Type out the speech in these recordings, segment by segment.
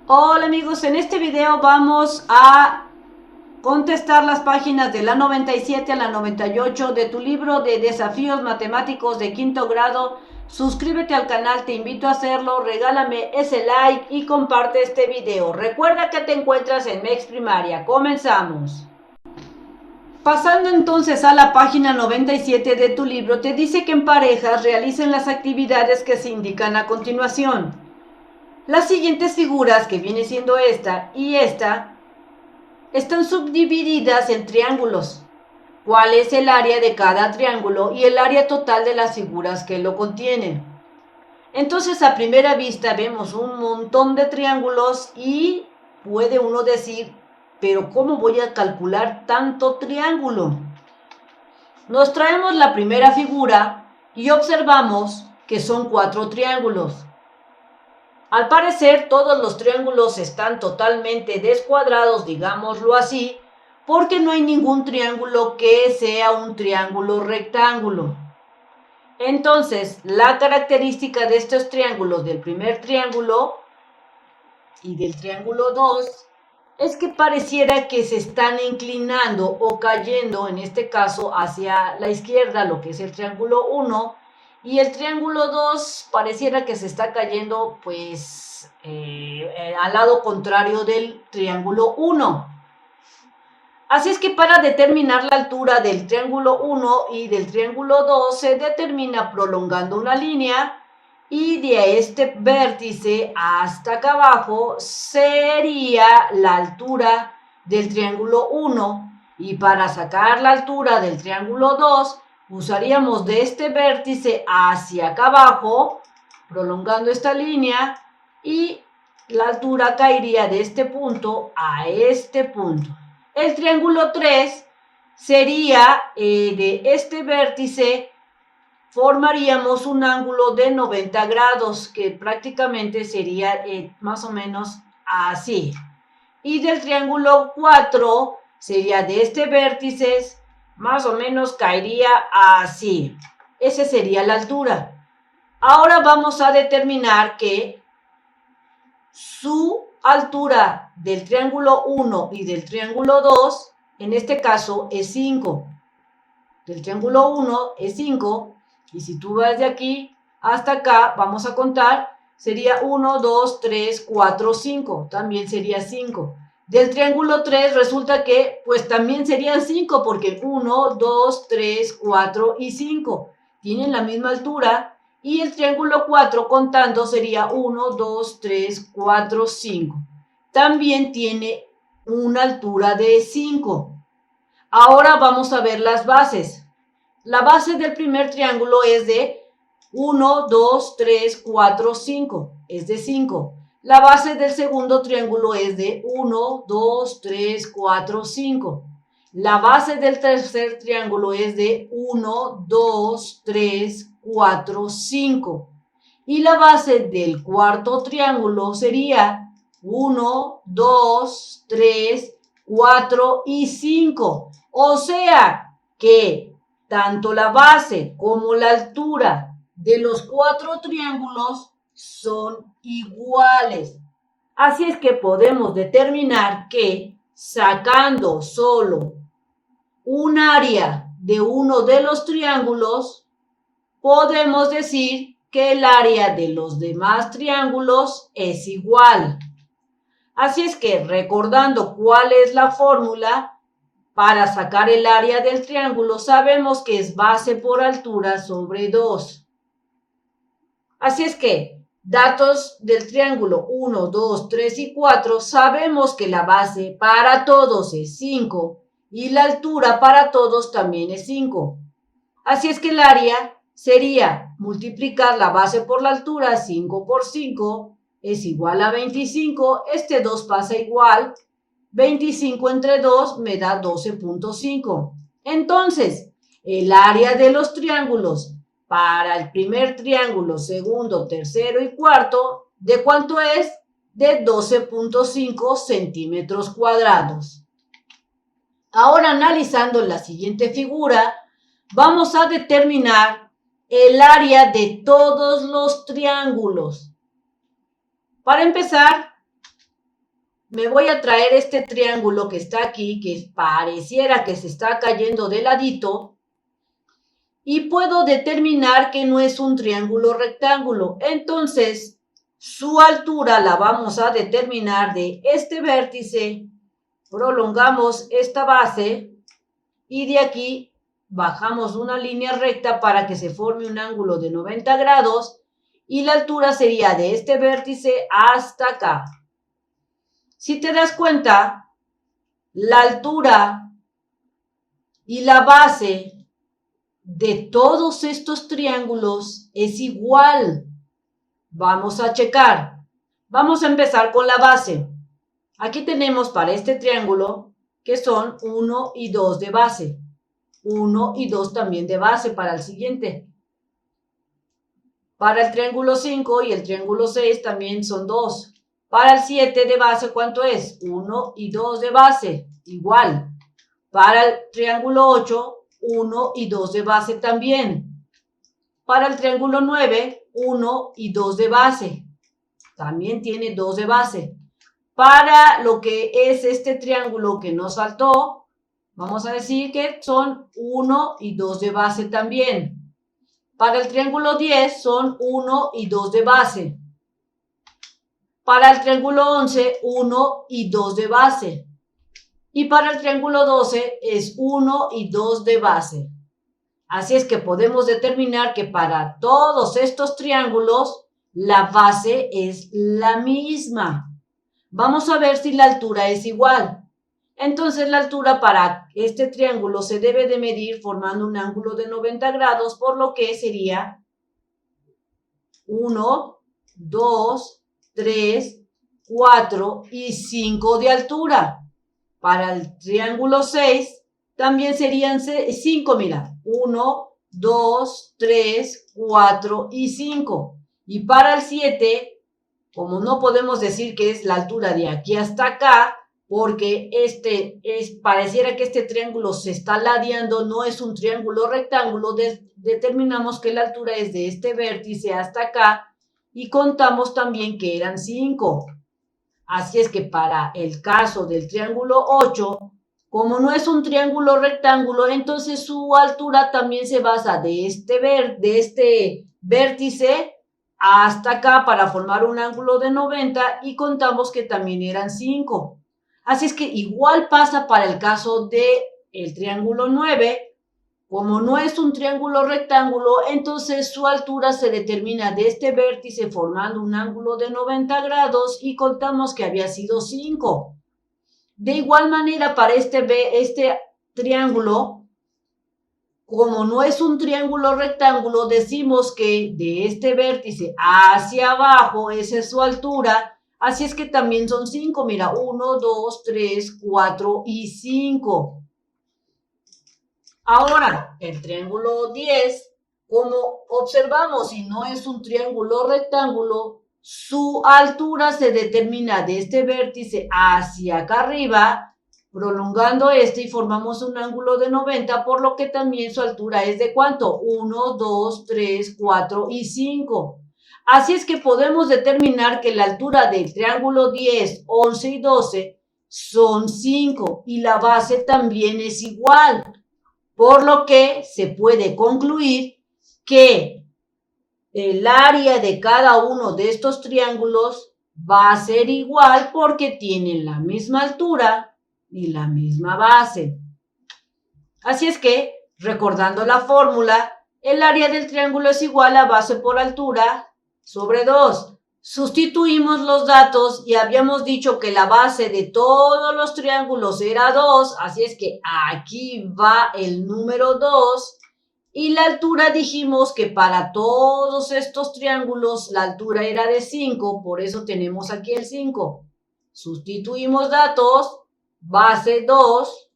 Hola amigos, en este video vamos a contestar las páginas de la 97 a la 98 de tu libro de desafíos matemáticos de quinto grado. Suscríbete al canal, te invito a hacerlo, regálame ese like y comparte este video. Recuerda que te encuentras en MEX Primaria. Comenzamos. Pasando entonces a la página 97 de tu libro, te dice que en parejas realicen las actividades que se indican a continuación. Las siguientes figuras, que viene siendo esta y esta, están subdivididas en triángulos. ¿Cuál es el área de cada triángulo y el área total de las figuras que lo contienen? Entonces, a primera vista vemos un montón de triángulos y puede uno decir, pero ¿cómo voy a calcular tanto triángulo? Nos traemos la primera figura y observamos que son 4 triángulos. Al parecer, todos los triángulos están totalmente descuadrados, digámoslo así, porque no hay ningún triángulo que sea un triángulo rectángulo. Entonces, la característica de estos triángulos, del primer triángulo y del triángulo 2, es que pareciera que se están inclinando o cayendo, en este caso, hacia la izquierda, lo que es el triángulo 1, y el triángulo 2 pareciera que se está cayendo, pues, al lado contrario del triángulo 1. Así es que para determinar la altura del triángulo 1 y del triángulo 2 se determina prolongando una línea, y de este vértice hasta acá abajo sería la altura del triángulo 1, y para sacar la altura del triángulo 2 usaríamos de este vértice hacia acá abajo, prolongando esta línea, y la altura caería de este punto a este punto. El triángulo 3 sería de este vértice, formaríamos un ángulo de 90 grados, que prácticamente sería más o menos así. Y del triángulo 4 sería de este vértice, más o menos caería así. Esa sería la altura. Ahora vamos a determinar que su altura del triángulo 1 y del triángulo 2, en este caso, es 5. Del triángulo 1 es 5, y si tú vas de aquí hasta acá, vamos a contar, sería 1, 2, 3, 4, 5, también sería 5. Del triángulo 3 resulta que, pues también serían 5, porque 1, 2, 3, 4 y 5 tienen la misma altura. Y el triángulo 4 contando sería 1, 2, 3, 4, 5. También tiene una altura de 5. Ahora vamos a ver las bases. La base del primer triángulo es de 1, 2, 3, 4, 5. Es de 5. La base del segundo triángulo es de 1, 2, 3, 4, 5. La base del tercer triángulo es de 1, 2, 3, 4, 5. Y la base del cuarto triángulo sería 1, 2, 3, 4 y 5. O sea que tanto la base como la altura de los 4 triángulos son iguales. Así es que podemos determinar que, sacando solo un área de uno de los triángulos, podemos decir que el área de los demás triángulos es igual. Así es que, recordando cuál es la fórmula para sacar el área del triángulo, sabemos que es base por altura sobre 2. Así es que, datos del triángulo 1, 2, 3 y 4, sabemos que la base para todos es 5 y la altura para todos también es 5. Así es que el área sería multiplicar la base por la altura. 5 por 5 es igual a 25. Este 2 pasa igual. 25 entre 2 me da 12.5. Entonces, el área de los triángulos para el primer triángulo, segundo, tercero y cuarto, ¿de cuánto es? De 12.5 centímetros cuadrados. Ahora, analizando la siguiente figura, vamos a determinar el área de todos los triángulos. Para empezar, me voy a traer este triángulo que está aquí, que pareciera que se está cayendo de ladito, y puedo determinar que no es un triángulo rectángulo. Entonces, su altura la vamos a determinar de este vértice, prolongamos esta base y de aquí bajamos una línea recta para que se forme un ángulo de 90 grados y la altura sería de este vértice hasta acá. Si te das cuenta, la altura y la base de todos estos triángulos es igual. Vamos a checar. Vamos a empezar con la base. Aquí tenemos para este triángulo que son 1 y 2 de base. 1 y 2 también de base para el siguiente. Para el triángulo 5 y el triángulo 6 también son 2. Para el 7 de base, ¿cuánto es? 1 y 2 de base, igual. Para el triángulo 8, 1 y 2 de base también. Para el triángulo 9, 1 y 2 de base. También tiene 2 de base. Para lo que es este triángulo que nos faltó, vamos a decir que son 1 y 2 de base también. Para el triángulo 10 son 1 y 2 de base. Para el triángulo 11, 1 y 2 de base. Y para el triángulo 12 es 1 y 2 de base. Así es que podemos determinar que para todos estos triángulos la base es la misma. Vamos a ver si la altura es igual. Entonces la altura para este triángulo se debe de medir formando un ángulo de 90 grados, por lo que sería 1, 2, 3, 4 y 5 de altura. Para el triángulo 6 también serían 5, mira, 1, 2, 3, 4 y 5. Y para el 7, como no podemos decir que es la altura de aquí hasta acá, porque pareciera que este triángulo se está ladeando, no es un triángulo rectángulo, determinamos que la altura es de este vértice hasta acá y contamos también que eran 5. Así es que para el caso del triángulo 8, como no es un triángulo rectángulo, entonces su altura también se basa de este vértice hasta acá para formar un ángulo de 90 y contamos que también eran 5. Así es que igual pasa para el caso del triángulo 9. Como no es un triángulo rectángulo, entonces su altura se determina de este vértice formando un ángulo de 90 grados y contamos que había sido 5. De igual manera para este triángulo, como no es un triángulo rectángulo, decimos que de este vértice hacia abajo esa es su altura. Así es que también son 5. Mira, 1, 2, 3, 4 y 5. Ahora, el triángulo 10, como observamos, si no es un triángulo rectángulo, su altura se determina de este vértice hacia acá arriba, prolongando y formamos un ángulo de 90, por lo que también su altura es de ¿cuánto? 1, 2, 3, 4 y 5. Así es que podemos determinar que la altura del triángulo 10, 11 y 12 son 5 y la base también es igual. Por lo que se puede concluir que el área de cada uno de estos triángulos va a ser igual porque tienen la misma altura y la misma base. Así es que, recordando la fórmula, el área del triángulo es igual a base por altura sobre 2. Sustituimos los datos y habíamos dicho que la base de todos los triángulos era 2, así es que aquí va el número 2 y la altura dijimos que para todos estos triángulos la altura era de 5, por eso tenemos aquí el 5. Sustituimos datos, base 2,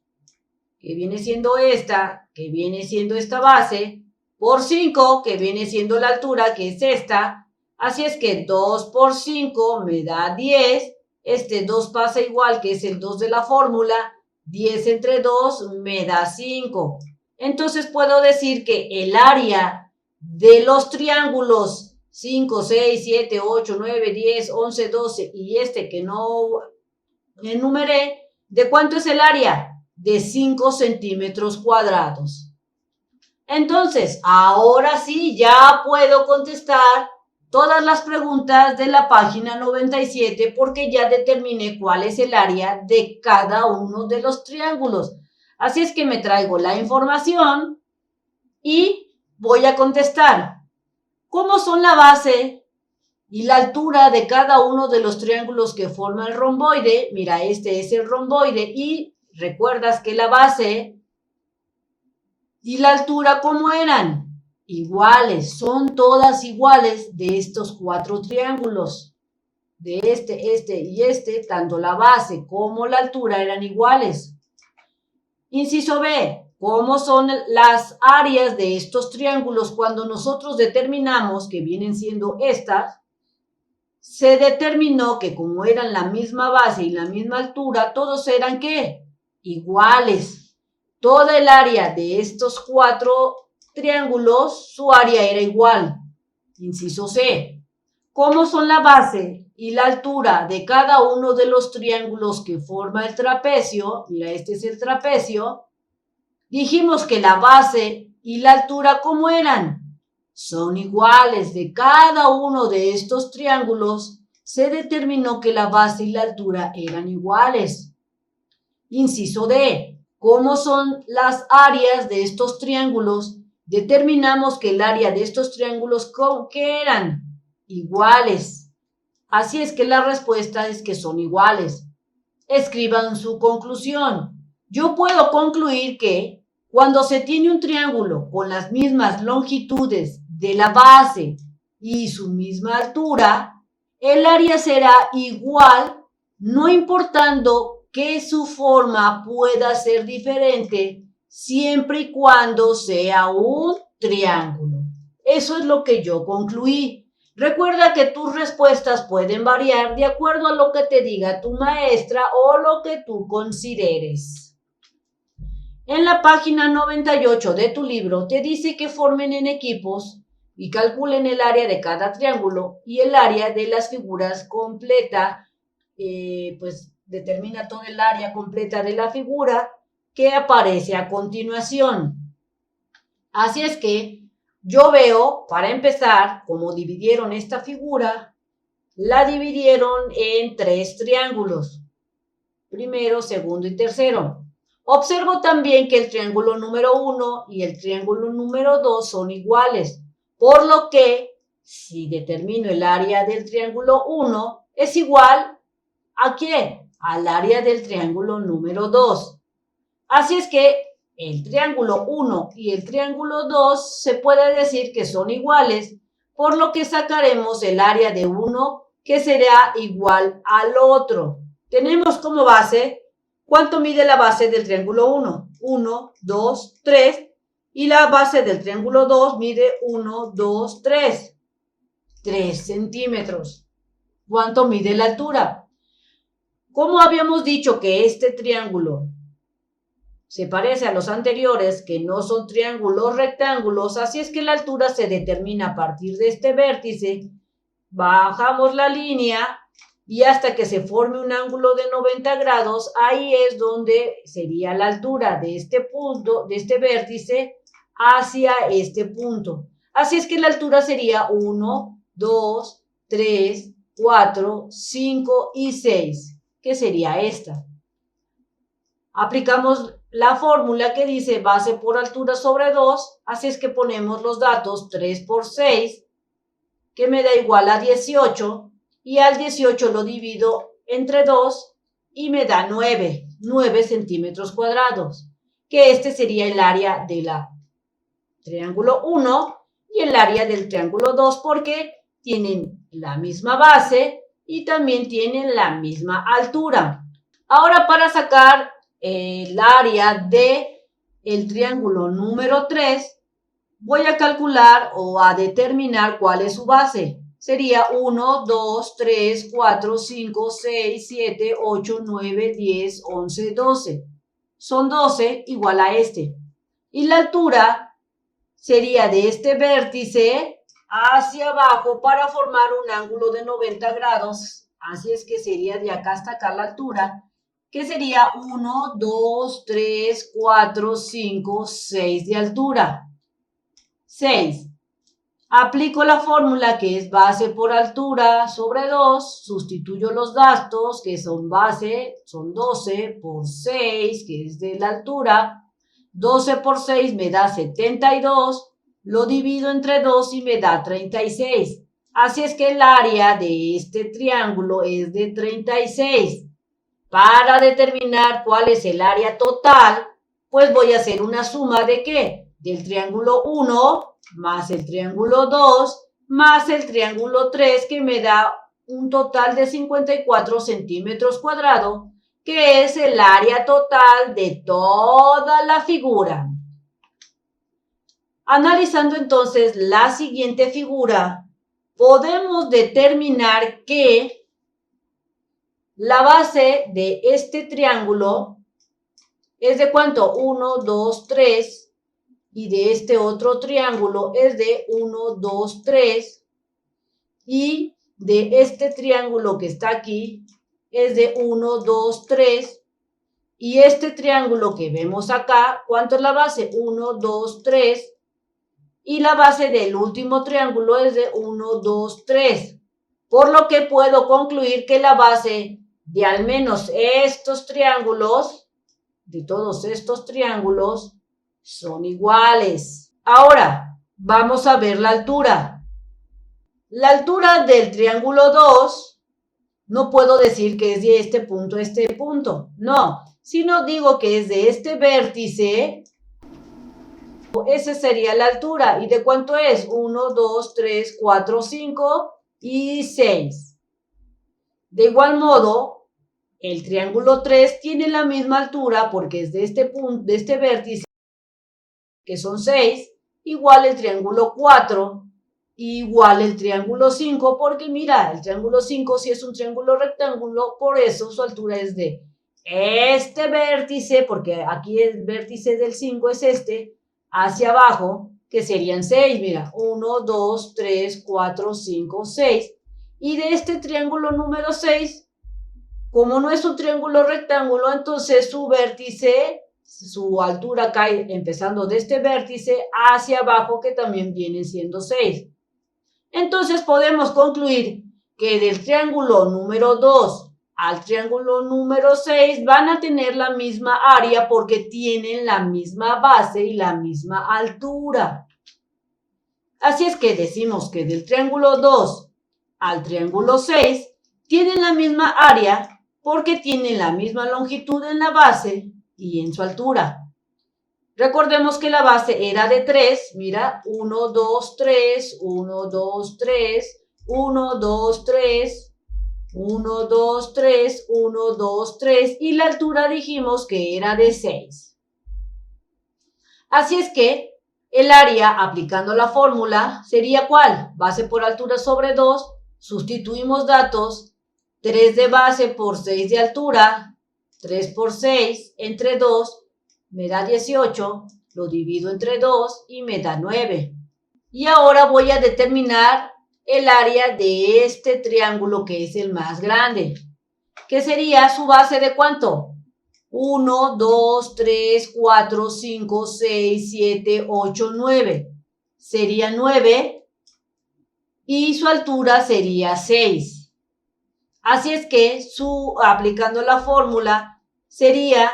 que viene siendo esta, que viene siendo esta base, por 5, que viene siendo la altura, que es esta. Así es que 2 por 5 me da 10. Este 2 pasa igual, que es el 2 de la fórmula. 10 entre 2 me da 5. Entonces puedo decir que el área de los triángulos 5, 6, 7, 8, 9, 10, 11, 12 y este que no enumeré, ¿de cuánto es el área? De 5 centímetros cuadrados. Entonces, ahora sí, ya puedo contestar todas las preguntas de la página 97 porque ya determiné cuál es el área de cada uno de los triángulos. Así es que me traigo la información y voy a contestar. ¿Cómo son la base y la altura de cada uno de los triángulos que forman el romboide? Mira, este es el romboide y recuerdas que la base y la altura, ¿cómo eran? Iguales, son todas iguales de estos 4 triángulos. De este y este, tanto la base como la altura eran iguales. Inciso B, ¿cómo son las áreas de estos triángulos cuando nosotros determinamos que vienen siendo estas? Se determinó que como eran la misma base y la misma altura, todos eran ¿qué? Iguales. Toda el área de estos 4 triángulos, su área era igual. Inciso C. ¿Cómo son la base y la altura de cada uno de los triángulos que forma el trapecio? Mira, este es el trapecio. Dijimos que la base y la altura, ¿cómo eran? Son iguales. De cada uno de estos triángulos se determinó que la base y la altura eran iguales. Inciso D. ¿Cómo son las áreas de estos triángulos? Determinamos que el área de estos triángulos, ¿qué eran? Iguales. Así es que la respuesta es que son iguales. Escriban su conclusión. Yo puedo concluir que cuando se tiene un triángulo con las mismas longitudes de la base y su misma altura, el área será igual, no importando que su forma pueda ser diferente siempre y cuando sea un triángulo. Eso es lo que yo concluí. Recuerda que tus respuestas pueden variar de acuerdo a lo que te diga tu maestra o lo que tú consideres. En la página 98 de tu libro te dice que formen en equipos y calculen el área de cada triángulo y el área de las figuras completa, pues determina todo el área completa de la figura que aparece a continuación. Así es que yo veo, para empezar, como dividieron esta figura, la dividieron en 3 triángulos. Primero, segundo y tercero. Observo también que el triángulo número 1 y el triángulo número 2 son iguales, por lo que si determino el área del triángulo 1 es igual ¿a qué? Al área del triángulo número 2. Así es que el triángulo 1 y el triángulo 2 se puede decir que son iguales, por lo que sacaremos el área de uno que será igual al otro. Tenemos como base, ¿cuánto mide la base del triángulo 1? 1, 2, 3. Y la base del triángulo 2 mide 1, 2, 3. 3 centímetros. ¿Cuánto mide la altura? Como habíamos dicho que este triángulo se parece a los anteriores, que no son triángulos rectángulos, así es que la altura se determina a partir de este vértice. Bajamos la línea y hasta que se forme un ángulo de 90 grados, ahí es donde sería la altura de este punto, de este vértice, hacia este punto. Así es que la altura sería 1, 2, 3, 4, 5 y 6. ¿Qué sería esta? Aplicamos la fórmula que dice base por altura sobre 2, así es que ponemos los datos 3 por 6, que me da igual a 18, y al 18 lo divido entre 2 y me da 9 centímetros cuadrados, que este sería el área del triángulo 1 y el área del triángulo 2 porque tienen la misma base y también tienen la misma altura. Ahora para sacar el área del triángulo número 3, voy a calcular o a determinar cuál es su base. Sería 1, 2, 3, 4, 5, 6, 7, 8, 9, 10, 11, 12. Son 12 igual a este. Y la altura sería de este vértice hacia abajo para formar un ángulo de 90 grados Así es que sería de acá hasta acá la altura, que sería 1, 2, 3, 4, 5, 6 de altura. 6. Aplico la fórmula que es base por altura sobre 2, sustituyo los gastos que son base, son 12 por 6, que es de la altura. 12 por 6 me da 72, lo divido entre 2 y me da 36. Así es que el área de este triángulo es de 36. Para determinar cuál es el área total, pues voy a hacer una suma de ¿qué? Del triángulo 1 más el triángulo 2 más el triángulo 3, que me da un total de 54 centímetros cuadrados, que es el área total de toda la figura. Analizando entonces la siguiente figura, podemos determinar que la base de este triángulo es de ¿cuánto? 1, 2, 3. Y de este otro triángulo es de 1, 2, 3. Y de este triángulo que está aquí es de 1, 2, 3. Y este triángulo que vemos acá, ¿cuánto es la base? 1, 2, 3. Y la base del último triángulo es de 1, 2, 3. Por lo que puedo concluir que la base de al menos estos triángulos, de todos estos triángulos, son iguales. Ahora, vamos a ver la altura. La altura del triángulo 2, no puedo decir que es de este punto a este punto. No, sino digo que es de este vértice. Esa sería la altura. ¿Y de cuánto es? 1, 2, 3, 4, 5 y 6. De igual modo, el triángulo 3 tiene la misma altura porque es de este punto, de este vértice, que son 6, igual el triángulo 4, igual el triángulo 5, porque mira, el triángulo 5 si es un triángulo rectángulo, por eso su altura es de este vértice, porque aquí el vértice del 5 es este, hacia abajo, que serían 6, mira, 1, 2, 3, 4, 5, 6, y de este triángulo número 6, como no es un triángulo rectángulo, entonces su vértice, su altura cae empezando de este vértice hacia abajo, que también viene siendo 6. Entonces podemos concluir que del triángulo número 2 al triángulo número 6 van a tener la misma área porque tienen la misma base y la misma altura. Así es que decimos que del triángulo 2 al triángulo 6 tienen la misma área porque tienen la misma longitud en la base y en su altura. Recordemos que la base era de 3, mira, 1, 2, 3, 1, 2, 3, 1, 2, 3, 1, 2, 3, 1, 2, 3, y la altura dijimos que era de 6. Así es que el área, aplicando la fórmula, sería ¿cuál? Base por altura sobre 2, sustituimos datos, 3 de base por 6 de altura, 3 por 6 entre 2, me da 18, lo divido entre 2 y me da 9. Y ahora voy a determinar el área de este triángulo que es el más grande, que sería su base de ¿cuánto? 1, 2, 3, 4, 5, 6, 7, 8, 9. Sería 9 y su altura sería 6. Así es que aplicando la fórmula sería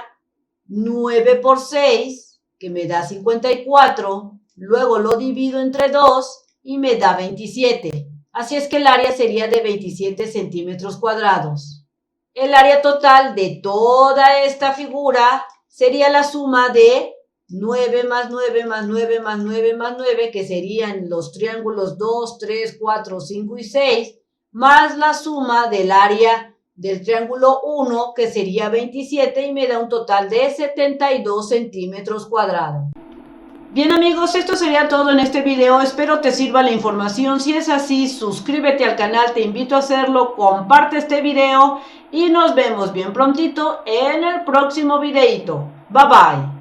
9 por 6, que me da 54, luego lo divido entre 2 y me da 27. Así es que el área sería de 27 centímetros cuadrados. El área total de toda esta figura sería la suma de 9 más 9 más 9 más 9 más 9, que serían los triángulos 2, 3, 4, 5 y 6, más la suma del área del triángulo 1, que sería 27, y me da un total de 72 centímetros cuadrados. Bien amigos, esto sería todo en este video, espero te sirva la información. Si es así, suscríbete al canal, te invito a hacerlo, comparte este video y nos vemos bien prontito en el próximo videito. Bye bye.